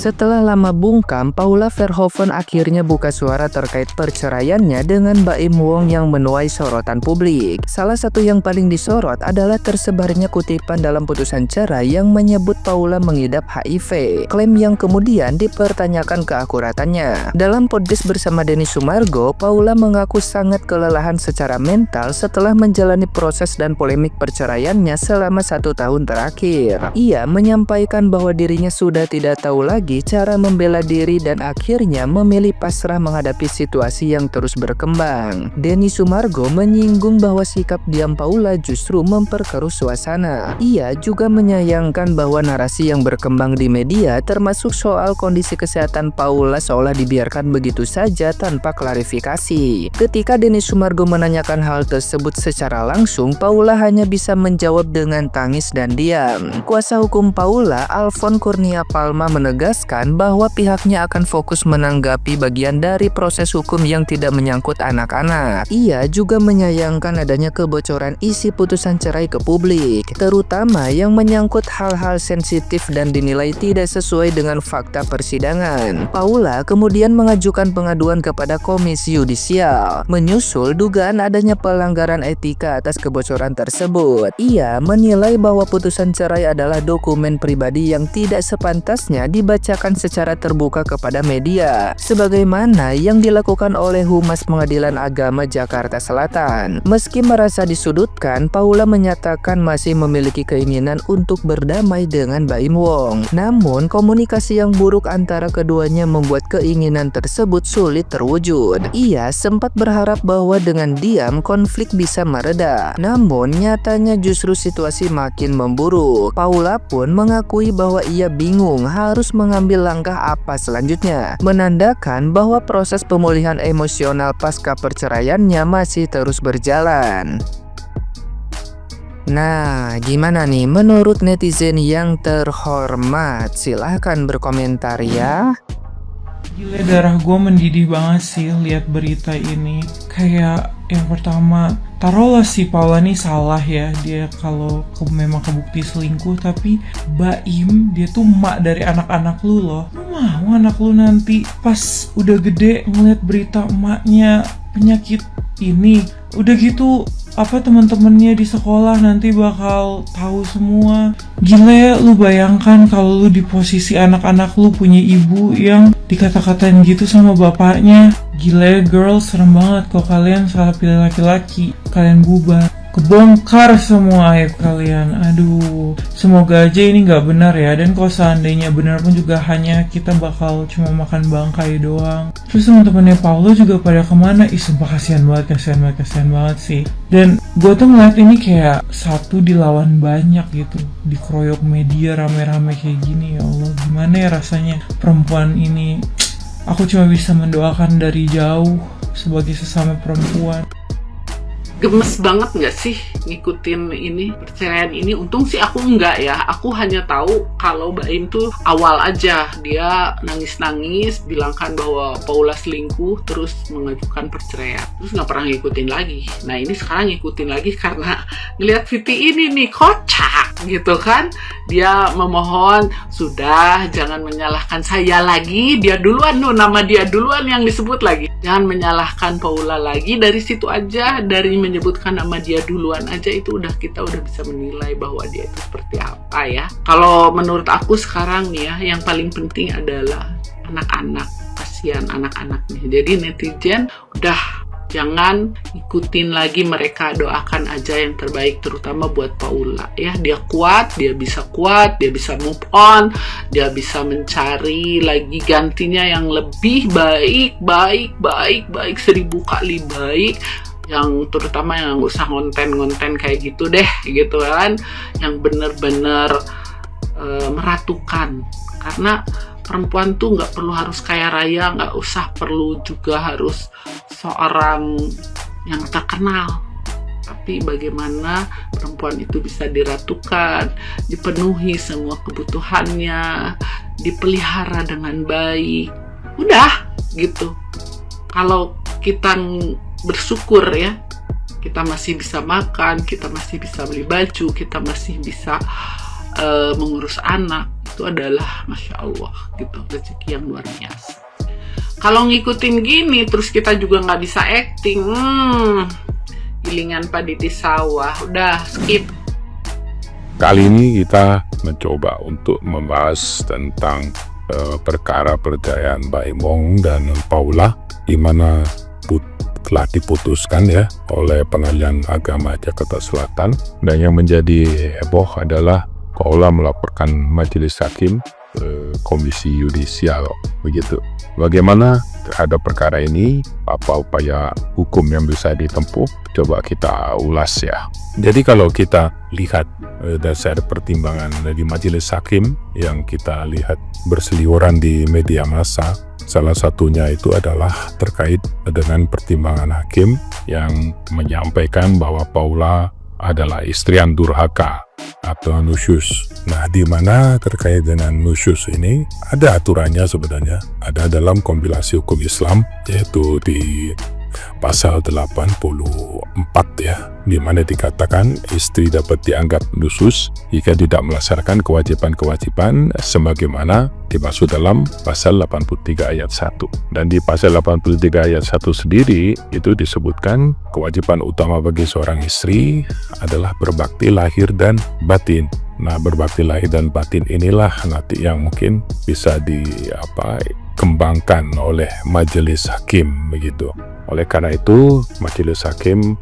Setelah lama bungkam, Paula Verhoeven akhirnya buka suara terkait perceraiannya dengan Baim Wong yang menuai sorotan publik. Salah satu yang paling disorot adalah tersebarnya kutipan dalam putusan cerai yang menyebut Paula mengidap HIV, klaim yang kemudian dipertanyakan keakuratannya. Dalam podcast bersama Denny Sumargo, Paula mengaku sangat kelelahan secara mental setelah menjalani proses dan polemik perceraiannya selama 1 tahun terakhir. Ia menyampaikan bahwa dirinya sudah tidak tahu lagi cara membela diri dan akhirnya memilih pasrah menghadapi situasi yang terus berkembang. Denny Sumargo menyinggung bahwa sikap diam Paula justru memperkeruh suasana. Ia juga menyayangkan bahwa narasi yang berkembang di media termasuk soal kondisi kesehatan Paula seolah dibiarkan begitu saja tanpa klarifikasi. Ketika Denny Sumargo menanyakan hal tersebut secara langsung, Paula hanya bisa menjawab dengan tangis dan diam. Kuasa hukum Paula, Alfon Kurnia Palma, menegaskan bahwa pihaknya akan fokus menanggapi bagian dari proses hukum yang tidak menyangkut anak-anak. Ia juga menyayangkan adanya kebocoran isi putusan cerai ke publik, terutama yang menyangkut hal-hal sensitif dan dinilai tidak sesuai dengan fakta persidangan. Paula kemudian mengajukan pengaduan kepada Komisi Yudisial, menyusul dugaan adanya pelanggaran etika atas kebocoran tersebut. Ia menilai bahwa putusan cerai adalah dokumen pribadi yang tidak sepantasnya dibacakan secara terbuka kepada media, sebagaimana yang dilakukan oleh Humas Pengadilan Agama Jakarta Selatan. Meski merasa disudutkan, Paula menyatakan masih memiliki keinginan untuk berdamai dengan Baim Wong. Namun, komunikasi yang buruk antara keduanya membuat keinginan tersebut sulit terwujud. Ia sempat berharap bahwa dengan diam konflik bisa mereda. Namun, nyatanya justru situasi makin memburuk. Paula pun mengakui bahwa ia bingung harus mengambil langkah apa selanjutnya, menandakan bahwa proses pemulihan emosional pasca perceraiannya masih terus berjalan. Nah, gimana nih menurut netizen yang terhormat? Silahkan berkomentar ya. Gila, darah gue mendidih banget sih lihat berita ini. Kayak yang pertama, taruhlah si Paula nih salah ya, dia kalau memang kebukti selingkuh, tapi Baim dia tuh emak dari anak-anak lu loh. Lu mau anak lu nanti pas udah gede ngeliat berita emaknya penyakit ini, udah gitu teman-temannya di sekolah nanti bakal tahu semua. Gila, lu bayangkan kalau lu di posisi anak-anak lu punya ibu yang dikata-katain gitu sama bapaknya. Gila girl, serem banget kalau kalian salah pilih laki-laki, kalian bubar, kebongkar semua aib kalian. Aduh, semoga aja ini gak benar ya. Dan kalau seandainya benar pun juga hanya kita bakal cuma makan bangkai doang. Terus teman-temannya Paula juga pada kemana? Sumpah kasihan banget sih. Dan gue tuh ngeliat ini kayak satu dilawan banyak gitu, dikeroyok media rame-rame kayak gini. Ya Allah, gimana ya rasanya perempuan ini. Aku cuma bisa mendoakan dari jauh sebagai sesama perempuan. Gemes banget nggak sih ngikutin ini perceraian ini? Untung sih aku enggak ya. Aku hanya tahu kalau Baim tuh awal aja dia nangis-nangis bilangkan bahwa Paula selingkuh, terus mengajukan perceraian, terus nggak pernah ngikutin lagi. Nah ini sekarang ngikutin lagi karena ngeliat VT ini nih, kocak gitu kan. Dia memohon, sudah jangan menyalahkan saya lagi, dia duluan tuh, nama dia duluan yang disebut lagi. Jangan menyalahkan Paula lagi. Dari situ aja, dari menyebutkan nama dia duluan aja itu kita udah bisa menilai bahwa dia itu seperti apa ya. Kalau menurut aku sekarang nih ya, yang paling penting adalah anak-anak, kasihan anak-anak nih. Jadi netizen udah jangan ikutin lagi mereka, doakan aja yang terbaik terutama buat Paula ya. Dia kuat, dia bisa move on, dia bisa mencari lagi gantinya yang lebih baik 1000 kali baik, yang terutama yang nggak usah ngonten kayak gitu deh gitu kan, yang bener-bener meratukan. Karena perempuan tuh nggak perlu harus kaya raya, nggak usah perlu juga harus seorang yang terkenal, tapi bagaimana perempuan itu bisa diratukan, dipenuhi semua kebutuhannya, dipelihara dengan baik. Udah gitu. Kalau kita bersyukur ya, kita masih bisa makan, kita masih bisa beli baju, kita masih bisa mengurus anak, itu adalah Masya Allah gitu, rezeki yang luar biasa. Kalau ngikutin gini terus kita juga nggak bisa acting, gilingan padi di sawah, udah skip. Kali ini kita mencoba untuk membahas tentang perkara perceraian Mbak Im Wong dan Paula, di mana telah diputuskan ya oleh Pengadilan Agama Jakarta Selatan, dan yang menjadi heboh adalah Paula melaporkan Majelis Hakim ke Komisi Yudisial begitu. Bagaimana terhadap perkara ini, apa upaya hukum yang bisa ditempuh, coba kita ulas ya. Jadi kalau kita lihat dasar pertimbangan dari Majelis Hakim yang kita lihat berseliweran di media massa, salah satunya itu adalah terkait dengan pertimbangan hakim yang menyampaikan bahwa Paula adalah istri yang durhaka atau nusyus. Nah, di mana terkait dengan nusyus ini ada aturannya sebenarnya, ada dalam kompilasi hukum Islam, yaitu di pasal 84 ya, di mana dikatakan istri dapat dianggap nusyus jika tidak melaksanakan kewajiban-kewajiban sebagaimana dimaksud dalam pasal 83 ayat 1. Dan di pasal 83 ayat 1 sendiri itu disebutkan kewajiban utama bagi seorang istri adalah berbakti lahir dan batin. Nah, berbakti lahir dan batin inilah nanti yang mungkin bisa dikembangkan oleh Majelis Hakim begitu. Oleh karena itu, Majelis Hakim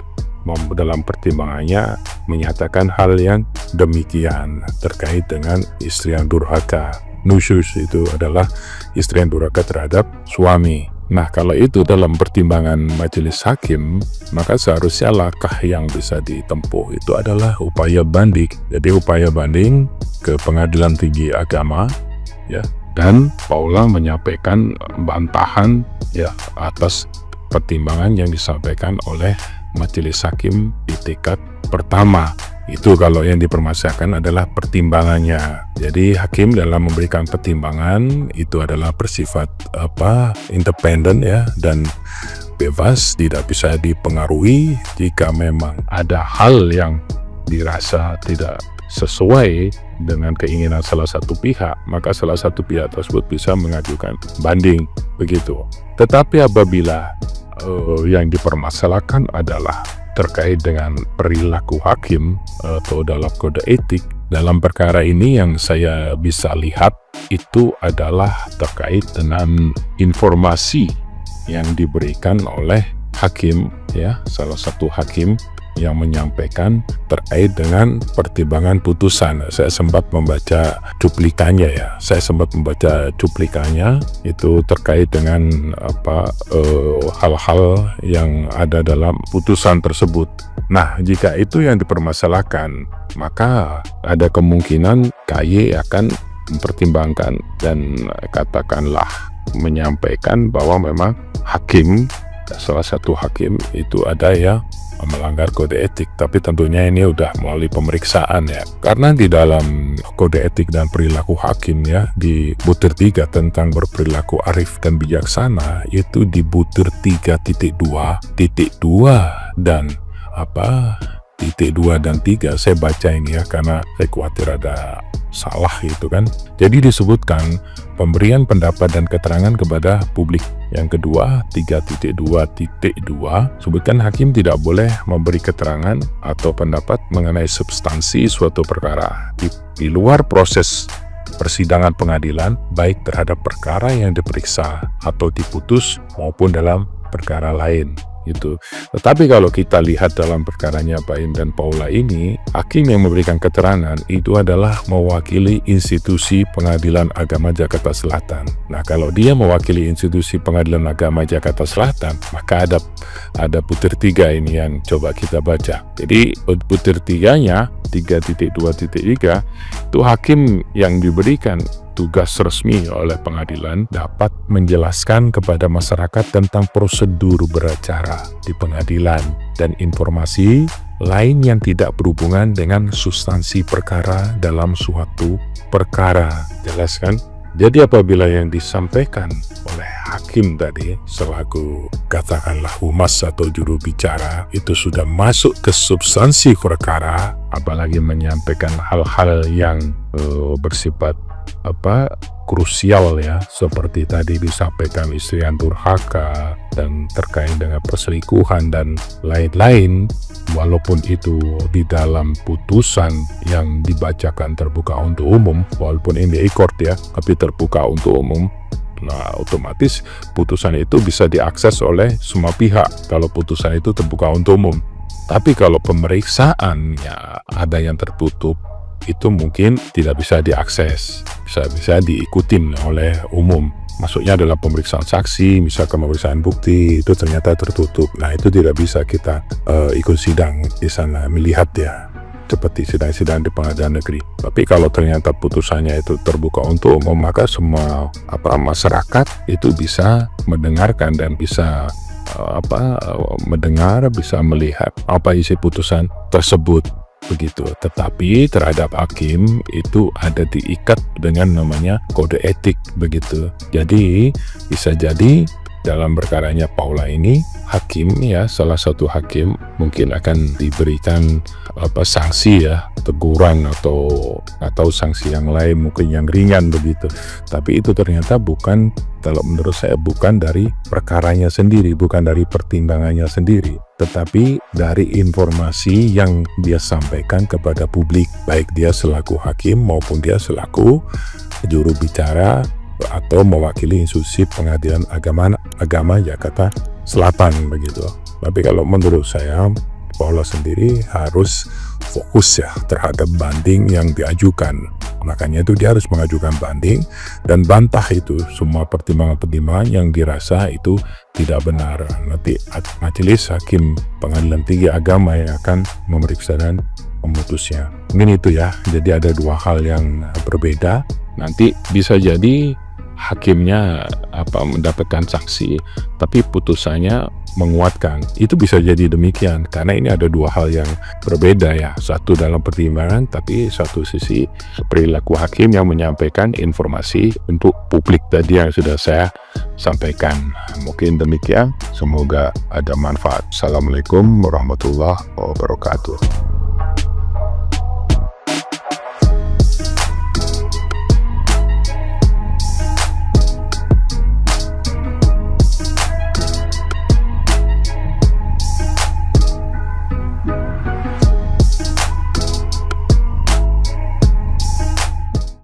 dalam pertimbangannya menyatakan hal yang demikian terkait dengan istri yang durhaka. Nusyus itu adalah istri yang durhaka terhadap suami. Nah, kalau itu dalam pertimbangan Majelis Hakim, maka seharusnya langkah yang bisa ditempuh itu adalah upaya banding. Jadi upaya banding ke Pengadilan Tinggi Agama ya, dan Paula menyampaikan bantahan ya atas pertimbangan yang disampaikan oleh Majelis Hakim di tingkat pertama. Itu kalau yang dipermasalahkan adalah pertimbangannya. Jadi hakim dalam memberikan pertimbangan itu adalah bersifat independen ya, dan bebas, tidak bisa dipengaruhi. Jika memang ada hal yang dirasa tidak sesuai dengan keinginan salah satu pihak, maka salah satu pihak tersebut bisa mengajukan banding begitu. Tetapi apabila yang dipermasalahkan adalah terkait dengan perilaku hakim atau dalam kode etik, dalam perkara ini yang saya bisa lihat itu adalah terkait dengan informasi yang diberikan oleh hakim ya, salah satu hakim yang menyampaikan terkait dengan pertimbangan putusan. Saya sempat membaca cuplikannya ya. Saya sempat membaca cuplikannya itu terkait dengan hal-hal yang ada dalam putusan tersebut. Nah, jika itu yang dipermasalahkan, maka ada kemungkinan KY akan mempertimbangkan dan katakanlah menyampaikan bahwa memang hakim, salah satu hakim itu ada ya melanggar kode etik, tapi tentunya ini udah melalui pemeriksaan ya, karena di dalam kode etik dan perilaku hakim ya, di butir 3 tentang berperilaku arif dan bijaksana, itu di butir 3.2 dan titik 2 dan 3 saya baca ini ya, karena saya khawatir ada salah gitu kan. Jadi disebutkan pemberian pendapat dan keterangan kepada publik. Yang kedua, 3.2.2 sebutkan hakim tidak boleh memberi keterangan atau pendapat mengenai substansi suatu perkara di luar proses persidangan pengadilan, baik terhadap perkara yang diperiksa atau diputus maupun dalam perkara lain. Gitu. Tetapi kalau kita lihat dalam perkaranya Pak Im dan Paula ini, hakim yang memberikan keterangan itu adalah mewakili institusi Pengadilan Agama Jakarta Selatan. Nah, kalau dia mewakili institusi Pengadilan Agama Jakarta Selatan, maka ada butir 3 ini yang coba kita baca. Jadi butir 3-nya 3.2.3 itu hakim yang diberikan tugas resmi oleh pengadilan dapat menjelaskan kepada masyarakat tentang prosedur beracara di pengadilan dan informasi lain yang tidak berhubungan dengan substansi perkara dalam suatu perkara. Jelas kan? Jadi apabila yang disampaikan oleh hakim tadi selaku katakanlah humas atau juru bicara itu sudah masuk ke substansi perkara apalagi menyampaikan hal-hal yang bersifat krusial ya, seperti tadi disampaikan istri yang durhaka dan terkait dengan perselingkuhan dan lain-lain, walaupun itu di dalam putusan yang dibacakan terbuka untuk umum, walaupun ini e-court ya, tapi terbuka untuk umum. Nah, otomatis putusan itu bisa diakses oleh semua pihak kalau putusan itu terbuka untuk umum. Tapi kalau pemeriksaan ya ada yang tertutup, itu mungkin tidak bisa diakses, bisa diikutin oleh umum. Maksudnya adalah pemeriksaan saksi, misalkan pemeriksaan bukti itu ternyata tertutup. Nah, itu tidak bisa kita ikut sidang di sana, melihat ya, seperti sidang-sidang di pengadilan negeri. Tapi kalau ternyata putusannya itu terbuka untuk umum, maka semua masyarakat itu bisa mendengarkan dan bisa mendengar, bisa melihat apa isi putusan tersebut. Begitu. Tetapi terhadap hakim itu ada diikat dengan namanya kode etik begitu. Jadi bisa jadi dalam perkaranya Paula ini, hakim ya, salah satu hakim mungkin akan diberikan sanksi ya, teguran atau sanksi yang lain mungkin yang ringan begitu. Tapi itu ternyata bukan, kalau menurut saya bukan dari perkaranya sendiri, bukan dari pertimbangannya sendiri, tetapi dari informasi yang dia sampaikan kepada publik, baik dia selaku hakim maupun dia selaku juru bicara atau mewakili institusi pengadilan agama Jakarta Selatan begitu. Tapi kalau menurut saya, Paula sendiri harus fokus ya terhadap banding yang diajukan. Makanya itu dia harus mengajukan banding dan bantah itu semua pertimbangan-pertimbangan yang dirasa itu tidak benar. Nanti majelis hakim pengadilan tinggi agama yang akan memeriksa dan memutusnya. Mungkin itu ya. Jadi ada dua hal yang berbeda. Nanti bisa jadi hakimnya mendapatkan sanksi, tapi putusannya menguatkan. Itu bisa jadi demikian karena ini ada dua hal yang berbeda ya. Satu dalam pertimbangan, tapi satu sisi perilaku hakim yang menyampaikan informasi untuk publik tadi yang sudah saya sampaikan. Mungkin demikian. Semoga ada manfaat. Assalamualaikum warahmatullahi wabarakatuh.